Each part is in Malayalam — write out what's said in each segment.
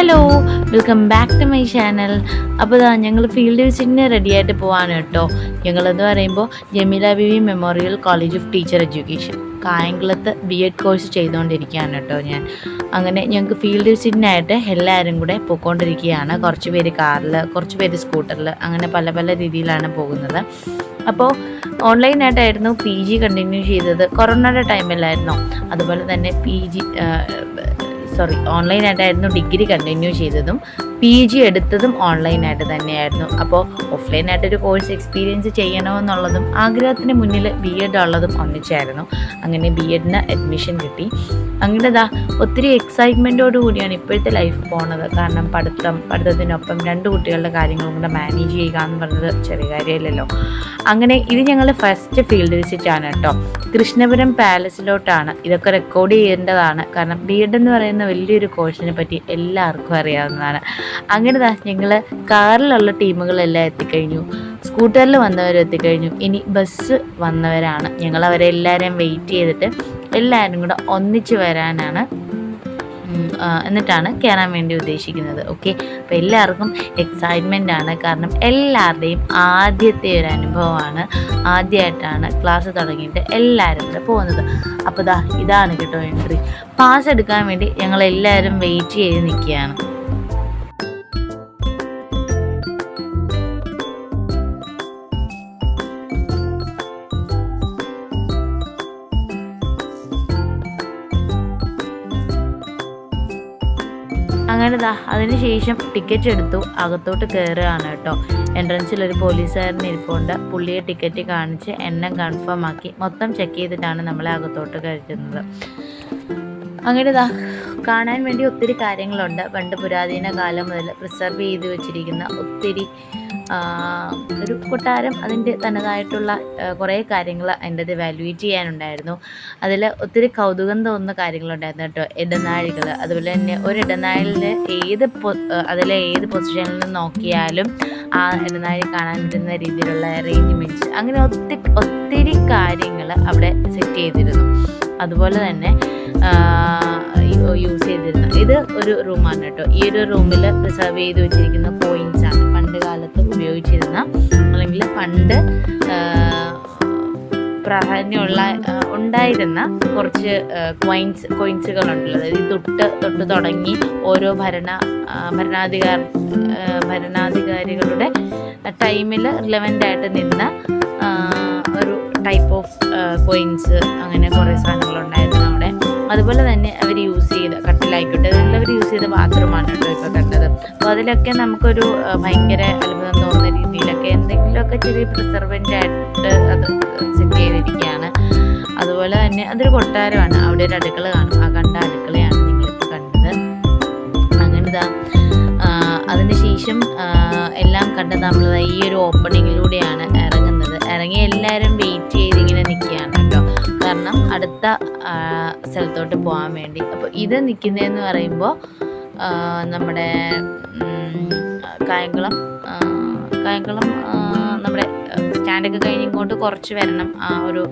Hello, welcome back to my channel. അപ്പോൾ ഞങ്ങൾ ഫീൽഡ് വിസിറ്റിന് റെഡി ആയിട്ട് പോവാണ് കേട്ടോ. ഞങ്ങളെന്ന് പറയുമ്പോൾ Jameela Beevi memorial college of teacher education കായംകുളത്ത് BEd കോഴ്സ് ചെയ്തുകൊണ്ടിരിക്കുകയാണ് കേട്ടോ ഞാൻ. അങ്ങനെ ഞങ്ങൾക്ക് ഫീൽഡ് വിസിറ്റിനായിട്ട് എല്ലാവരും കൂടെ പോയിക്കൊണ്ടിരിക്കുകയാണ്. കുറച്ച് പേര് കാറിൽ, കുറച്ച് പേര് സ്കൂട്ടറിൽ, അങ്ങനെ പല പല രീതിയിലാണ് പോകുന്നത്. അപ്പോൾ ഓൺലൈനായിട്ടായിരുന്നു PG കണ്ടിന്യൂ ചെയ്തത്. കൊറോണയുടെ ടൈമിലായിരുന്നു. അതുപോലെ തന്നെ ഓൺലൈനായിട്ടായിരുന്നു ഡിഗ്രി കണ്ടിന്യൂ ചെയ്തതും PG എടുത്തതും ഓൺലൈനായിട്ട് തന്നെയായിരുന്നു. അപ്പോൾ ഓഫ്ലൈനായിട്ടൊരു കോഴ്സ് എക്സ്പീരിയൻസ് ചെയ്യണമെന്നുള്ളതും ആഗ്രഹത്തിന് മുന്നിൽ BEd ഉള്ളതും ഒന്നിച്ചായിരുന്നു. അങ്ങനെ BEdന് അഡ്മിഷൻ കിട്ടി. അങ്ങനെ ഒത്തിരി എക്സൈറ്റ്മെൻറ്റോടു കൂടിയാണ് ഇപ്പോഴത്തെ ലൈഫ് പോണത്. കാരണം പഠിത്തത്തിനൊപ്പം 2 കുട്ടികളുടെ കാര്യങ്ങളും കൂടെ മാനേജ് ചെയ്യുക എന്ന് പറഞ്ഞത് ചെറിയ കാര്യമില്ലല്ലോ. അങ്ങനെ ഇത് ഞങ്ങൾ ഫസ്റ്റ് ഫീൽഡ് വിസിറ്റാണ് കേട്ടോ. കൃഷ്ണപുരം പാലസിലോട്ടാണ്. ഇതൊക്കെ റെക്കോർഡ് ചെയ്യേണ്ടതാണ്. കാരണം BEd എന്ന് പറയുന്ന വലിയൊരു കോഴ്സിനെ പറ്റി എല്ലാവർക്കും അറിയാവുന്നതാണ്. അങ്ങനെ ഞങ്ങൾ കാറിലുള്ള ടീമുകളെല്ലാം എത്തിക്കഴിഞ്ഞു. സ്കൂട്ടറിൽ വന്നവരും എത്തിക്കഴിഞ്ഞു. ഇനി ബസ് വന്നവരാണ്. ഞങ്ങൾ അവരെല്ലാവരെയും വെയിറ്റ് ചെയ്തിട്ട് എല്ലാവരും കൂടെ ഒന്നിച്ച് വരാനാണ് എന്നിട്ടാണ് കയറാൻ വേണ്ടി ഉദ്ദേശിക്കുന്നത്. ഓക്കെ, അപ്പോൾ എല്ലാവർക്കും എക്സൈറ്റ്മെൻ്റ് ആണ്. കാരണം എല്ലാവരുടെയും ആദ്യത്തെ ഒരു അനുഭവമാണ്. ആദ്യമായിട്ടാണ് ക്ലാസ് തുടങ്ങിയിട്ട് എല്ലാവരും കൂടെ പോകുന്നത്. അപ്പോൾ ഇതാണ് കേട്ടോ എൻട്രി. പാസ് എടുക്കാൻ വേണ്ടി ഞങ്ങളെല്ലാവരും വെയിറ്റ് ചെയ്ത് നിൽക്കുകയാണ്. അങ്ങനെ അതിനുശേഷം ടിക്കറ്റ് എടുത്തു, അകത്തോട്ട് കയറുകയാണ് കേട്ടോ. എൻട്രൻസിലൊരു പോലീസുകാരൻ ഇരിപ്പുണ്ട്. പുള്ളിയെ ടിക്കറ്റ് കാണിച്ച് എണ്ണം കൺഫേം ആക്കി മൊത്തം ചെക്ക് ചെയ്തിട്ടാണ് നമ്മളെ അകത്തോട്ട് കയറ്റുന്നത്. അങ്ങനെ കാണാൻ വേണ്ടി ഒത്തിരി കാര്യങ്ങളുണ്ട്. പണ്ട് പുരാതന കാലം മുതൽ പ്രിസർവ് ചെയ്ത് വെച്ചിരിക്കുന്ന ഒത്തിരി ഒരു കൊട്ടാരം, അതിൻ്റെ തനതായിട്ടുള്ള കുറേ കാര്യങ്ങൾ അതിൻ്റെ അത് വാല്യുവേറ്റ് ചെയ്യാനുണ്ടായിരുന്നു. അതിൽ ഒത്തിരി കൗതുകം തോന്നുന്ന കാര്യങ്ങളുണ്ടായിരുന്നു കേട്ടോ. ഇടനാഴികൾ, അതുപോലെ തന്നെ ഒരു ഇടനാഴിയിൽ അതിലെ ഏത് പൊസിഷനിൽ നിന്ന് നോക്കിയാലും ആ ഇടനാഴി കാണാൻ പറ്റുന്ന രീതിയിലുള്ള അറേഞ്ച്മെൻറ്റ്സ്, അങ്ങനെ ഒത്തിരി കാര്യങ്ങൾ അവിടെ സെറ്റ് ചെയ്തിരുന്നു. അതുപോലെ തന്നെ യൂസ് ചെയ്തിരുന്ന ഇത് ഒരു റൂമാണ് കേട്ടോ. ഈ ഒരു റൂമിൽ പ്രിസർവ് ചെയ്ത് വെച്ചിരിക്കുന്ന കോയിൻസ് ആണ്. പണ്ട് കാലത്ത് ഉപയോഗിച്ചിരുന്ന, അല്ലെങ്കിൽ പണ്ട് പ്രാധാന്യമുള്ള ഉണ്ടായിരുന്ന കുറച്ച് കോയിൻസുകളുണ്ടല്ലോ. അതായത് തൊട്ട് തുടങ്ങി ഓരോ ഭരണാധികാരികളുടെ ടൈമിൽ റിലവൻ്റ് ആയിട്ട് നിന്ന ഒരു ടൈപ്പ് ഓഫ് കോയിൻസ്, അങ്ങനെ കുറേ സാധനങ്ങളുണ്ടായിരുന്നു അവിടെ. അതുപോലെ തന്നെ അവർ യൂസ് ചെയ്ത കട്ടിലായിക്കോട്ടെ, അവർ യൂസ് ചെയ്ത ബാത്റൂമാണ് കേട്ടോ ഇപ്പോൾ കണ്ടത്. അപ്പോൾ അതിലൊക്കെ നമുക്കൊരു ഭയങ്കര അത്ഭുതം തോന്നുന്ന രീതിയിലൊക്കെ എന്തെങ്കിലുമൊക്കെ ചെറിയ പ്രിസർവൻ്റ് ആയിട്ട് അത് സെറ്റ് ചെയ്തിരിക്കുകയാണ്. അതുപോലെ തന്നെ അതൊരു കൊട്ടാരമാണ്. അവിടെ ഒരു അടുക്കള കാണും. ആ കണ്ട അടുക്കളയാണ് നിങ്ങളിപ്പോൾ കണ്ടത്. അങ്ങനെ അതിന് ശേഷം എല്ലാം കണ്ടത് നമ്മൾ ഈ ഒരു ഓപ്പണിങ്ങിലൂടെയാണ് ഇറങ്ങുന്നത്. ഇറങ്ങി എല്ലാവരും വെയിറ്റ് ചെയ്ത് ഇങ്ങനെ നിൽക്കുകയാണ് കേട്ടോ. കാരണം അടുത്ത സ്ഥലത്തോട്ട് പോകാൻ വേണ്ടി. അപ്പോൾ ഇത് നിൽക്കുന്നതെന്ന് പറയുമ്പോൾ നമ്മുടെ കായംകുളം നമ്മുടെ സ്റ്റാൻഡൊക്കെ കഴിഞ്ഞ് ഇങ്ങോട്ട് കുറച്ച് വരണം. ആ ഒരു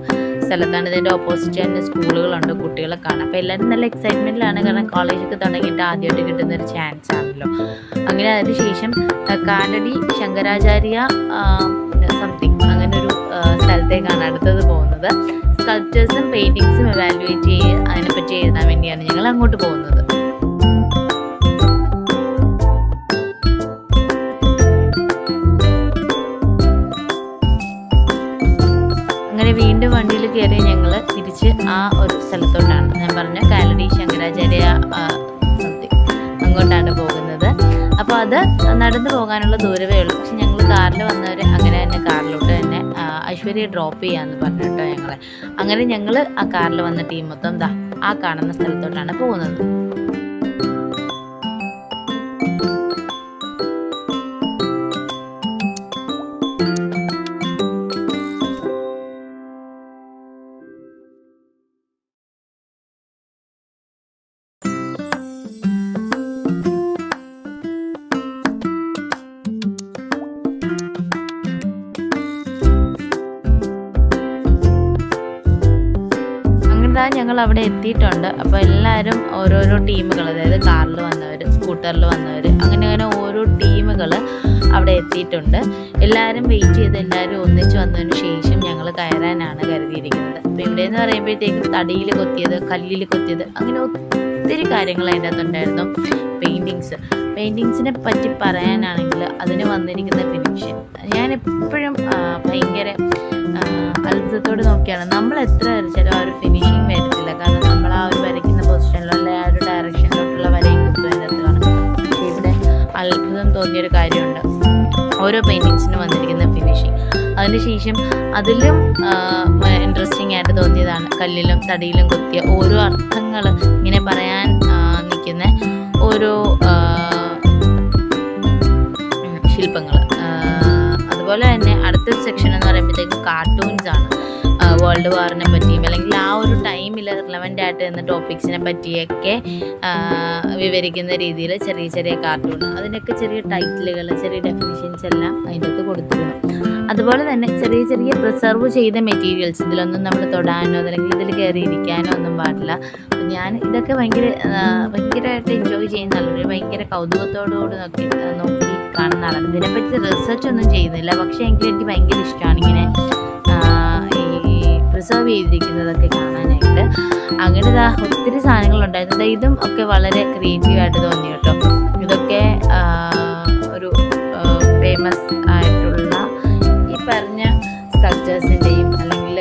സ്ഥലത്താണ്. ഇതിൻ്റെ ഓപ്പോസിറ്റ് തന്നെ സ്കൂളുകളുണ്ട്, കുട്ടികളെ കാണാം. അപ്പോൾ എല്ലാവരും നല്ല എക്സൈറ്റ്മെൻറ്റിലാണ്. കാരണം കോളേജൊക്കെ തുടങ്ങിയിട്ട് ആദ്യമായിട്ട് കിട്ടുന്നൊരു ചാൻസ് ആണല്ലോ. അങ്ങനെ അതിനുശേഷം കാലടി ശങ്കരാചാര്യ സംതിങ് അങ്ങനെ ഒരു സ്ഥലത്തേക്കാണ് അടുത്തത് പോകുന്നത്. സ്കൾപ്ചേഴ്സും പെയിൻറ്റിങ്സും എവാലുവേറ്റ് ചെയ്ത് അതിനെപ്പറ്റി എഴുതാൻ വേണ്ടിയാണ് ഞങ്ങൾ അങ്ങോട്ട് പോകുന്നത്. അങ്ങനെ വീണ്ടും വണ്ടിയിൽ കയറി ഞങ്ങൾ തിരിച്ച് ആ ഒരു സ്ഥലത്തോട്ടാണ്, ഞാൻ പറഞ്ഞ കാലടി ശങ്കരാചാര്യ സംതിങ് അങ്ങോട്ടാണ് പോകുന്നത്. അപ്പോൾ അത് നടന്നു പോകാനുള്ള ദൂരമേ ഉള്ളൂ. പക്ഷെ ഞങ്ങൾ കാറിൽ വന്നവർ അങ്ങനെ തന്നെ കാറിലോട്ട് തന്നെ ഐശ്വര്യ ഡ്രോപ്പ് ചെയ്യാമെന്ന് പറഞ്ഞു കേട്ടോ ഞങ്ങളെ. അങ്ങനെ ഞങ്ങൾ ആ കാറിൽ വന്ന ടീം മൊത്തം ആ കാണുന്ന സ്ഥലത്തോട്ടാണ് പോകുന്നത്. ഞങ്ങൾ അവിടെ എത്തിയിട്ടുണ്ട്. അപ്പോൾ എല്ലാവരും ഓരോരോ ടീമുകൾ, അതായത് കാറിൽ വന്നവർ, സ്കൂട്ടറിൽ വന്നവർ, അങ്ങനെ ഓരോ ടീമുകൾ അവിടെ എത്തിയിട്ടുണ്ട്. എല്ലാവരും വെയിറ്റ് ചെയ്ത് എല്ലാവരും ഒന്നിച്ച് വന്നതിന് ശേഷം ഞങ്ങൾ കയറാനാണ് കരുതിയിരിക്കുന്നത്. അപ്പോൾ ഇവിടെയെന്ന് പറയുമ്പോഴത്തേക്കും തടിയിൽ കൊത്തിയത്, കല്ലിൽ കൊത്തിയത്, അങ്ങനെ ഒത്തിരി കാര്യങ്ങൾ അതിൻ്റെ അകത്തുണ്ടായിരുന്നു. പെയിൻറ്റിങ്സിനെ പറ്റി പറയാനാണെങ്കിൽ അതിന് വന്നിരിക്കുന്ന ഫിനിഷ് ഞാൻ എപ്പോഴും ഭയങ്കര അത്ഭുതത്തോട് നോക്കിയാണ്. നമ്മൾ എത്ര വരച്ചാലും ആ ഒരു ഫിനിഷിങ് വരത്തില്ല. കാരണം നമ്മൾ ആ ഒരു വരയ്ക്കുന്ന പൊസിഷനിലോ അല്ലെങ്കിൽ ആ ഒരു ഡയറക്ഷനിലോട്ടുള്ള വരയും കിട്ടും അതിനകത്ത് കാണും. പക്ഷേ ഇവിടെ അത്ഭുതം തോന്നിയൊരു കാര്യമുണ്ട്, ഓരോ പെയിൻറ്റിങ്സിനും വന്നിരിക്കുന്ന ഫിനിഷിങ്. അതിനുശേഷം അതിലും ഇൻട്രസ്റ്റിംഗ് ആയിട്ട് തോന്നിയതാണ് കല്ലിലും തടിയിലും കൊത്തിയ ഓരോ അർത്ഥങ്ങൾ ഇങ്ങനെ പറയാൻ നിൽക്കുന്ന ഓരോ ശില്പങ്ങൾ. അതുപോലെ തന്നെ അടുത്തൊരു സെക്ഷൻ എന്ന് പറയുമ്പോഴത്തേക്കും കാർട്ടൂൺസ് ആണ്. വേൾഡ് വാറിനെ പറ്റിയും അല്ലെങ്കിൽ ആ ഒരു ടൈമിൽ റിലവൻ്റ് ആയിട്ട് എന്ന ടോപ്പിക്സിനെ പറ്റിയൊക്കെ വിവരിക്കുന്ന രീതിയിൽ ചെറിയ ചെറിയ കാർട്ടൂൺ, അതിനൊക്കെ ചെറിയ ടൈറ്റിലുകൾ, ചെറിയ ഡെഫിനിഷൻസ് എല്ലാം അതിൻ്റെ അകത്ത് കൊടുത്തിരുന്നു. അതുപോലെ തന്നെ ചെറിയ ചെറിയ പ്രിസർവ് ചെയ്ത മെറ്റീരിയൽസ്, ഇതിലൊന്നും നമ്മൾ തൊടാനോ അല്ലെങ്കിൽ ഇതിൽ കയറി ഇരിക്കാനോ ഒന്നും പാടില്ല. ഞാൻ ഇതൊക്കെ ഭയങ്കരമായിട്ട് എൻജോയ് ചെയ്യുന്നതാണ്, ഭയങ്കര കൗതുകത്തോടുകൂടി നോക്കി കാണുന്ന ആളാണ്. ഇതിനെപ്പറ്റി റിസർച്ച് ഒന്നും ചെയ്യുന്നില്ല, പക്ഷേ എങ്കിലും എനിക്ക് ഭയങ്കര ഇഷ്ടമാണ് ഇങ്ങനെ പ്രിസർവ് ചെയ്തിരിക്കുന്നതൊക്കെ കാണാനായിട്ട്. അങ്ങനെ ഒത്തിരി സാധനങ്ങളുണ്ടായിരുന്നു. ഇതും ഒക്കെ വളരെ ക്രിയേറ്റീവായിട്ട് തോന്നി കേട്ടോ. ഇതൊക്കെ ഒരു ഫേമസ് ആയിട്ടുള്ള ഈ പറഞ്ഞ സ്കൾപ്ചേഴ്സിൻ്റെയും അല്ലെങ്കിൽ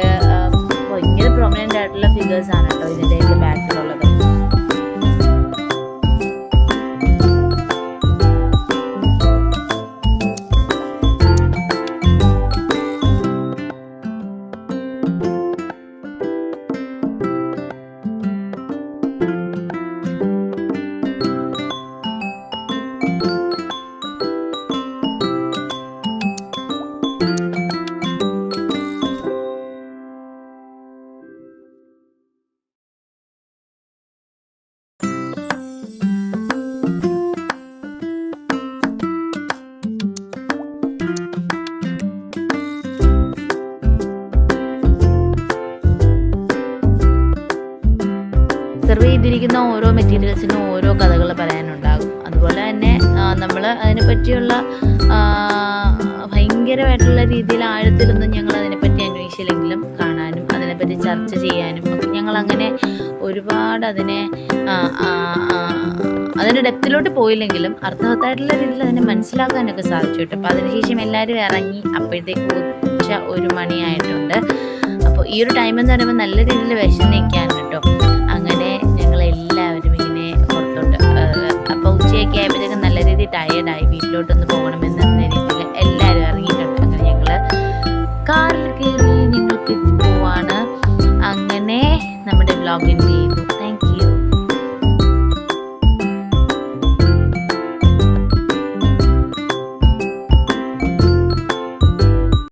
ഭയങ്കര പ്രൊമിനൻ്റ് ആയിട്ടുള്ള ഫിഗേഴ്സാണ് കേട്ടോ ഇതിൻ്റെയൊക്കെ ബാക്കിലുള്ളത്. സെർവ് ചെയ്തിരിക്കുന്ന ഓരോ മെറ്റീരിയൽസിനും ഓരോ കഥകൾ പറയാനുണ്ടാകും. അതുപോലെ തന്നെ നമ്മൾ അതിനെ പറ്റിയുള്ള ഭയങ്കരമായിട്ടുള്ള രീതിയിൽ ആഴത്തിലൊന്നും ഞങ്ങൾ അതിനെപ്പറ്റി അന്വേഷിച്ചില്ലെങ്കിലും കാണാനും അതിനെപ്പറ്റി ചർച്ച ചെയ്യാനും ഒക്കെ ഞങ്ങളങ്ങനെ ഒരുപാട് അതിൻ്റെ ഡെപ്തിലോട്ട് പോയില്ലെങ്കിലും അർത്ഥവത്തായിട്ടുള്ള രീതിയിൽ അതിനെ മനസ്സിലാക്കാനൊക്കെ സാധിച്ചു കേട്ടോ. അപ്പോൾ അതിനുശേഷം എല്ലാവരും ഇറങ്ങി, അപ്പോഴത്തേക്ക് ഉച്ച 1 മണിയായിട്ടുണ്ട്. അപ്പോൾ ഈ ഒരു ടൈം എന്ന് പറയുമ്പോൾ നല്ല രീതിയിൽ വിശന്നിരിക്കാൻ കേട്ടോ. അങ്ങനെ ഞങ്ങളെല്ലാവരും ഇങ്ങനെ പുറത്തോട്ട്, അപ്പോൾ ഉച്ചയൊക്കെ ആയപ്പോഴത്തേക്കും നല്ല രീതിയിൽ ടയേർഡായി, വീട്ടിലോട്ടൊന്ന് പോകണമെന്ന രീതിയിൽ എല്ലാവരും ഇറങ്ങിയിട്ടുണ്ട്. അങ്ങനെ ഞങ്ങൾ കാറിൽ കയറി ഞങ്ങൾക്ക് പോവാണ്. അങ്ങനെ നമ്മുടെ വ്ലോഗ് എൻഡ് ചെയ്തു.